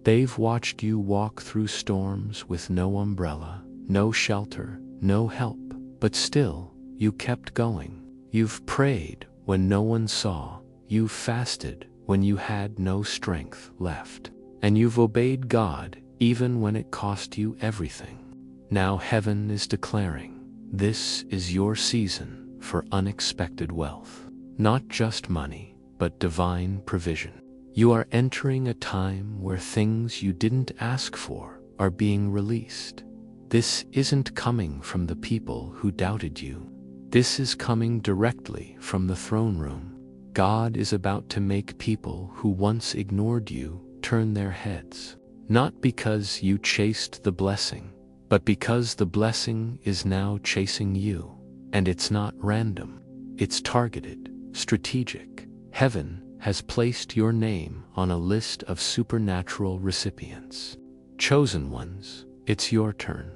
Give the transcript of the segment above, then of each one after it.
They've watched you walk through storms with no umbrella, no shelter, no help, but still, you kept going. You've prayed when no one saw, you've fasted when you had no strength left, and you've obeyed God even when it cost you everything. Now heaven is declaring, this is your season for unexpected wealth. Not just money, but divine provision. You are entering a time where things you didn't ask for are being released. This isn't coming from the people who doubted you. This is coming directly from the throne room. God is about to make people who once ignored you turn their heads. Not because you chased the blessing, but because the blessing is now chasing you. And it's not random. It's targeted, strategic. Heaven has placed your name on a list of supernatural recipients. Chosen ones, it's your turn.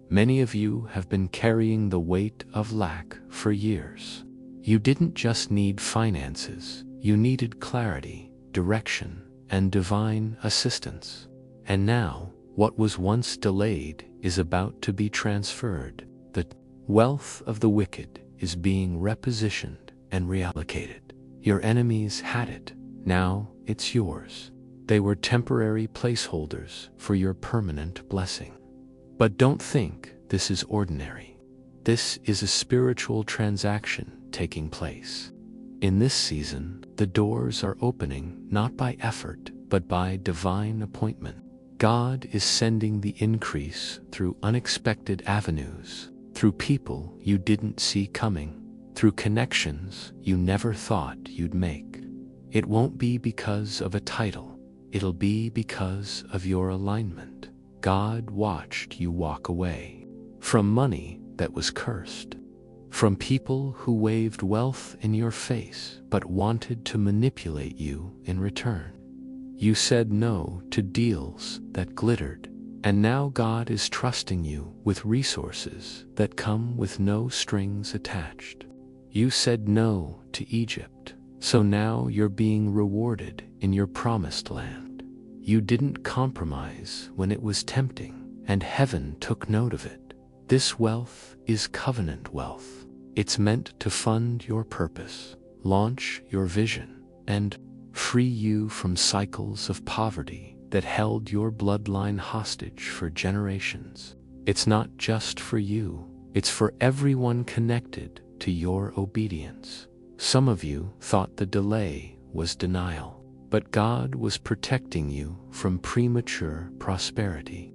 Many of you have been carrying the weight of lack for years. You didn't just need finances, you needed clarity, direction, and divine assistance. And now, what was once delayed is about to be transferred. The wealth of the wicked is being repositioned and reallocated. Your enemies had it, now it's yours. They were temporary placeholders for your permanent blessing. But don't think this is ordinary. This is a spiritual transaction taking place. In this season, the doors are opening not by effort, but by divine appointment. God is sending the increase through unexpected avenues, through people you didn't see coming, through connections you never thought you'd make. It won't be because of a title, it'll be because of your alignment. God watched you walk away from money that was cursed, from people who waved wealth in your face but wanted to manipulate you in return. You said no to deals that glittered, and now God is trusting you with resources that come with no strings attached. You said no to Egypt, so now you're being rewarded in your promised land. You didn't compromise when it was tempting, and heaven took note of it. This wealth is covenant wealth. It's meant to fund your purpose, launch your vision, and free you from cycles of poverty that held your bloodline hostage for generations. It's not just for you, it's for everyone connected to your obedience. Some of you thought the delay was denial, but God was protecting you from premature prosperity.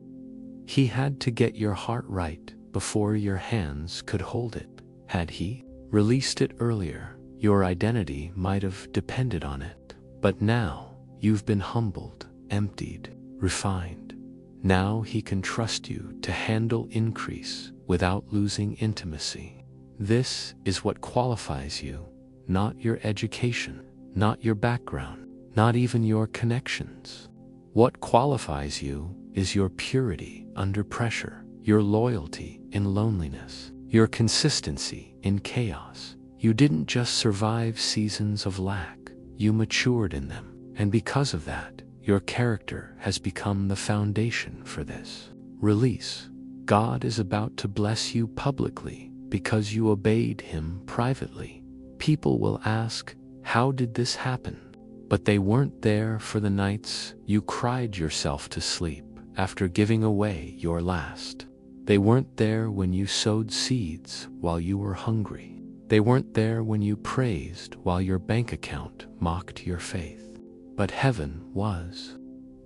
He had to get your heart right before your hands could hold it. Had He released it earlier, your identity might have depended on it. But now you've been humbled, emptied, refined. Now He can trust you to handle increase without losing intimacy. This is what qualifies you, not your education, not your background, not even your connections. What qualifies you is your purity under pressure, your loyalty in loneliness, your consistency in chaos. You didn't just survive seasons of lack, you matured in them, and because of that, your character has become the foundation for this. Release. God is about to bless you publicly because you obeyed Him privately. People will ask, how did this happen? But they weren't there for the nights you cried yourself to sleep after giving away your last. They weren't there when you sowed seeds while you were hungry. They weren't there when you praised while your bank account mocked your faith. But heaven was.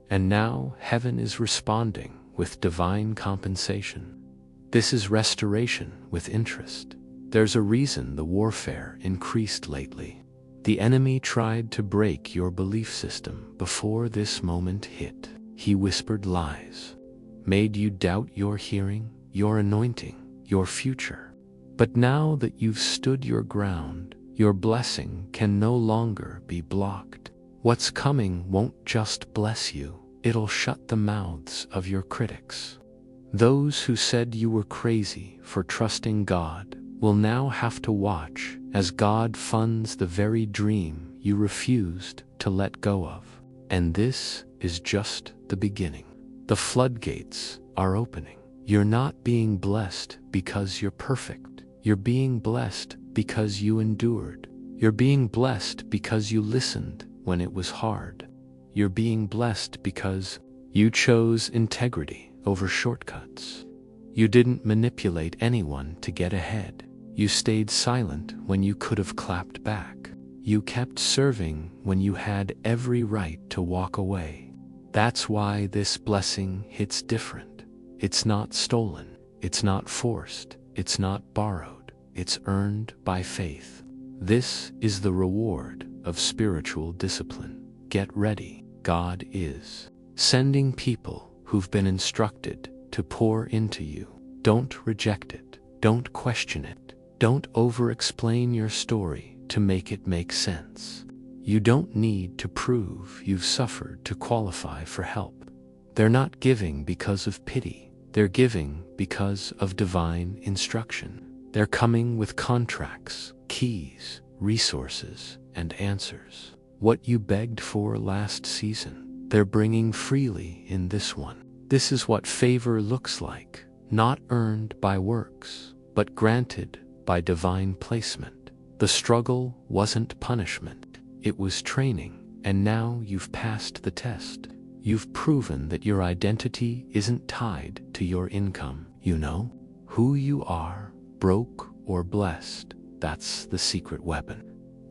And now heaven is responding with divine compensation. This is restoration with interest. There's a reason the warfare increased lately. The enemy tried to break your belief system before this moment hit. He whispered lies, made you doubt your hearing, your anointing, your future. But now that you've stood your ground, your blessing can no longer be blocked. What's coming won't just bless you, it'll shut the mouths of your critics. Those who said you were crazy for trusting God will now have to watch as God funds the very dream you refused to let go of. And this is just the beginning. The floodgates are opening. You're not being blessed because you're perfect. You're being blessed because you endured. You're being blessed because you listened when it was hard. You're being blessed because you chose integrity over shortcuts. You didn't manipulate anyone to get ahead. You stayed silent when you could have clapped back. You kept serving when you had every right to walk away. That's why this blessing hits different. It's not stolen. It's not forced. It's not borrowed. It's earned by faith. This is the reward of spiritual discipline. Get ready. God is sending people who've been instructed to pour into you. Don't reject it. Don't question it. Don't over-explain your story to make it make sense. You don't need to prove you've suffered to qualify for help. They're not giving because of pity. They're giving because of divine instruction. They're coming with contracts, keys, resources, and answers. What you begged for last season, they're bringing freely in this one. This is what favor looks like, not earned by works, but granted by divine placement. The struggle wasn't punishment. It was training, and now you've passed the test. You've proven that your identity isn't tied to your income. You know who you are, broke or blessed. That's the secret weapon.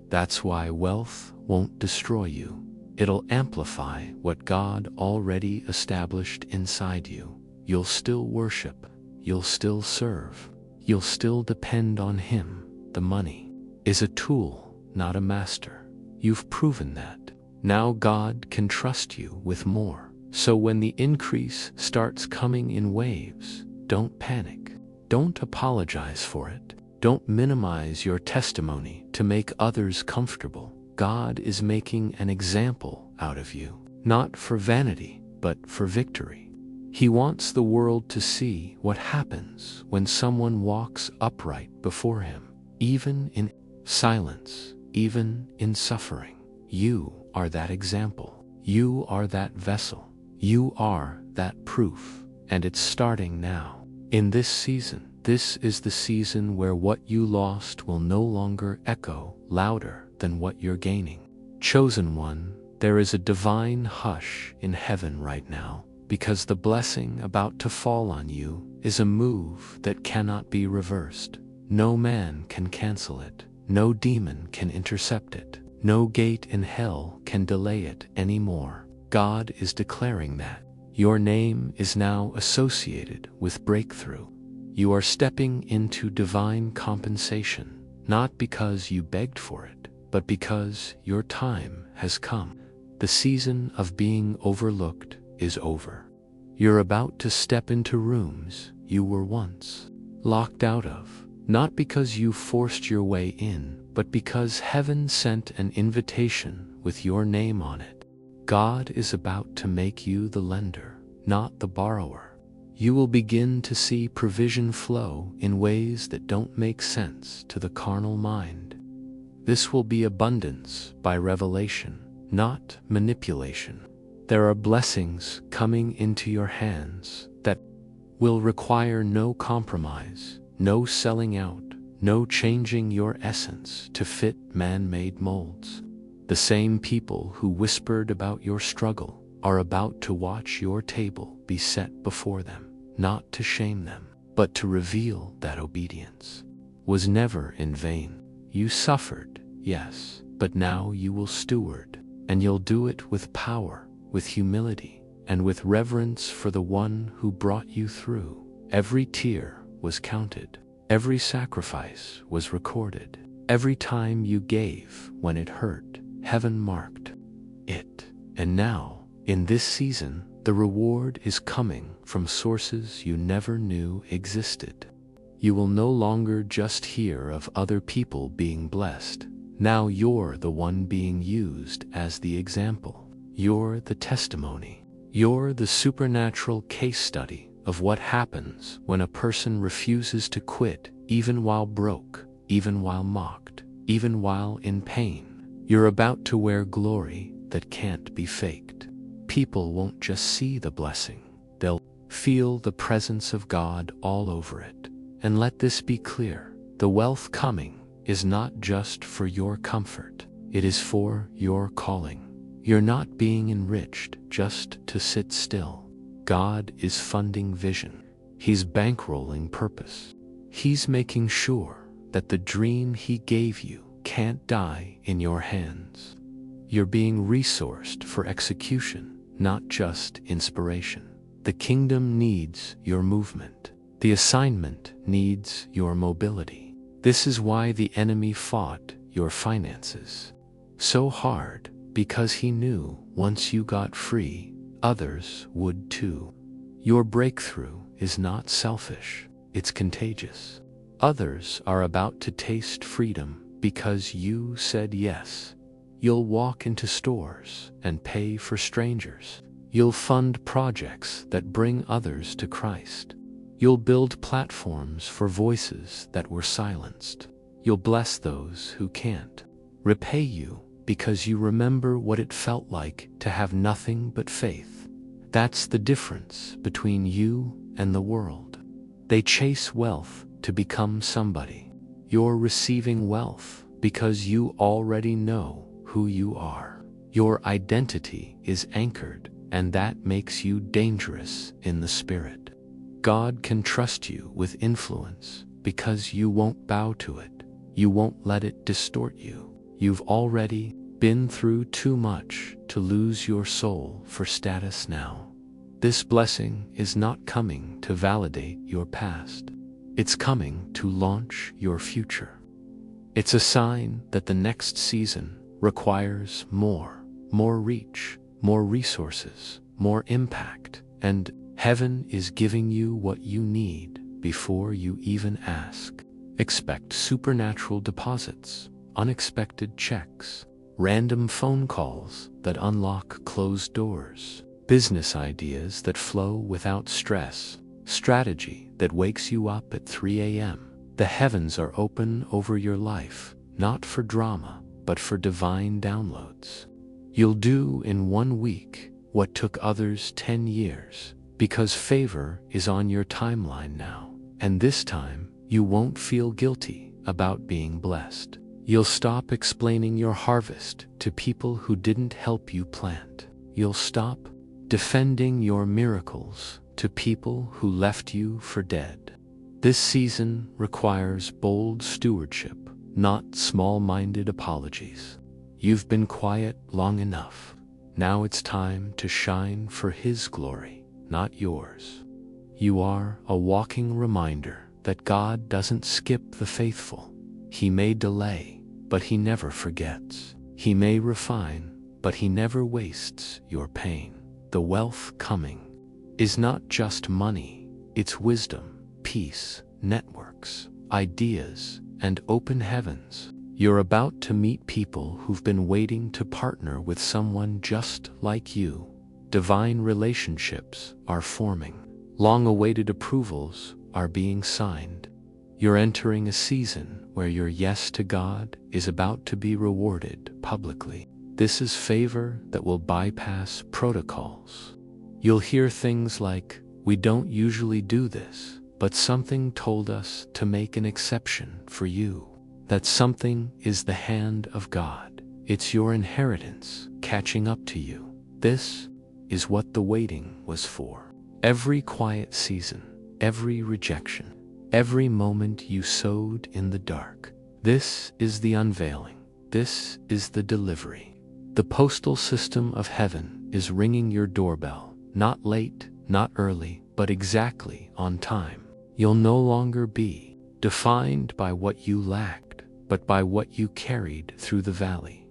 That's why wealth won't destroy you. It'll amplify what God already established inside you. You'll still worship. You'll still serve. You'll still depend on Him. The money is a tool, not a master. You've proven that. Now God can trust you with more. So when the increase starts coming in waves, don't panic. Don't apologize for it. Don't minimize your testimony to make others comfortable. God is making an example out of you, not for vanity, but for victory. He wants the world to see what happens when someone walks upright before Him, even in silence, even in suffering. You are that example. You are that vessel. You are that proof. And it's starting now. In this season, this is the season where what you lost will no longer echo louder than what you're gaining. Chosen one, there is a divine hush in heaven right now, because the blessing about to fall on you is a move that cannot be reversed. No man can cancel it. No demon can intercept it. No gate in hell can delay it anymore. God is declaring that. Your name is now associated with breakthrough. You are stepping into divine compensation, not because you begged for it, but because your time has come. The season of being overlooked is over. You're about to step into rooms you were once locked out of, not because you forced your way in, but because heaven sent an invitation with your name on it. God is about to make you the lender, not the borrower. You will begin to see provision flow in ways that don't make sense to the carnal mind. This will be abundance by revelation, not manipulation. There are blessings coming into your hands that will require no compromise, no selling out, no changing your essence to fit man-made molds. The same people who whispered about your struggle are about to watch your table be set before them, not to shame them, but to reveal that obedience was never in vain. You suffered, yes, but now you will steward, and you'll do it with power, with humility, and with reverence for the one who brought you through. Every tear was counted. Every sacrifice was recorded. Every time you gave when it hurt, heaven marked it. And now, in this season, the reward is coming from sources you never knew existed. You will no longer just hear of other people being blessed. Now you're the one being used as the example. You're the testimony. You're the supernatural case study of what happens when a person refuses to quit, even while broke, even while mocked, even while in pain. You're about to wear glory that can't be faked. people won't just see the blessing, they'll feel the presence of God all over it. And let this be clear, the wealth coming is not just for your comfort, it is for your calling. You're not being enriched just to sit still. God is funding vision. He's bankrolling purpose. He's making sure that the dream He gave you can't die in your hands. You're being resourced for execution, not just inspiration. The kingdom needs your movement. The assignment needs your mobility. This is why the enemy fought your finances so hard, because he knew once you got free, others would too. Your breakthrough is not selfish, it's contagious. Others are about to taste freedom because you said yes. You'll walk into stores and pay for strangers. You'll fund projects that bring others to Christ. You'll build platforms for voices that were silenced. You'll bless those who can't. Repay you because you remember what it felt like to have nothing but faith. That's the difference between you and the world. They chase wealth to become somebody. You're receiving wealth because you already know who you are. Your identity is anchored, and that makes you dangerous in the spirit. God can trust you with influence because you won't bow to it. You won't let it distort you. You've already been through too much to lose your soul for status now. This blessing is not coming to validate your past. It's coming to launch your future. It's a sign that the next season requires more reach, more resources, more impact, and heaven is giving you what you need before you even ask. Expect supernatural deposits, unexpected checks, random phone calls that unlock closed doors, business ideas that flow without stress, strategy that wakes you up at 3 a.m. The heavens are open over your life, not for drama, but for divine downloads. You'll do in 1 week what took others 10 years, because favor is on your timeline now. And this time, you won't feel guilty about being blessed. You'll stop explaining your harvest to people who didn't help you plant. You'll stop defending your miracles to people who left you for dead. This season requires bold stewardship, not small-minded apologies. You've been quiet long enough. Now it's time to shine for His glory, not yours. You are a walking reminder that God doesn't skip the faithful. He may delay, but He never forgets. He may refine, but He never wastes your pain. The wealth coming is not just money, it's wisdom, peace, networks, ideas, and open heavens. You're about to meet people who've been waiting to partner with someone just like you. Divine relationships are forming. Long-awaited approvals are being signed. You're entering a season where your yes to God is about to be rewarded publicly. This is favor that will bypass protocols. You'll hear things like, "We don't usually do this, but something told us to make an exception for you." That something is the hand of God. It's your inheritance catching up to you. This is what the waiting was for. Every quiet season, every rejection, every moment you sowed in the dark. This is the unveiling. This is the delivery. The postal system of heaven is ringing your doorbell, not late, not early, but exactly on time. You'll no longer be defined by what you lacked, but by what you carried through the valley.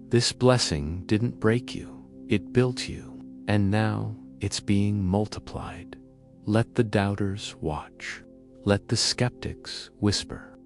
This blessing didn't break you, it built you, and now it's being multiplied. Let the doubters watch. Let the skeptics whisper.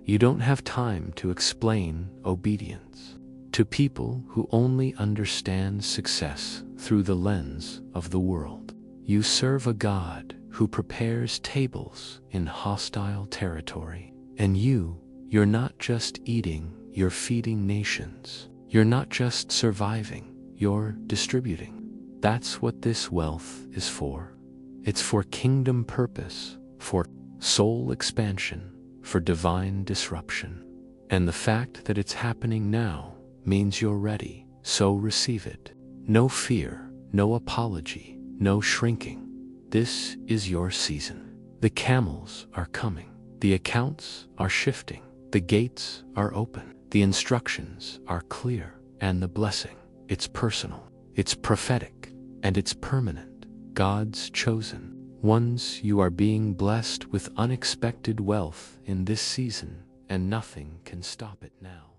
You don't have time to explain obedience to people who only understand success through the lens of the world. You serve a God who prepares tables in hostile territory. And you're not just eating, you're feeding nations. You're not just surviving, you're distributing. That's what this wealth is for. It's for kingdom purpose, for soul expansion, for divine disruption. And the fact that it's happening now means you're ready, so receive it. No fear, no apology, no shrinking. This is your season. The camels are coming. The accounts are shifting. The gates are open. The instructions are clear. And the blessing, it's personal, it's prophetic, and it's permanent. God's chosen ones, you are being blessed with unexpected wealth in this season, and nothing can stop it now.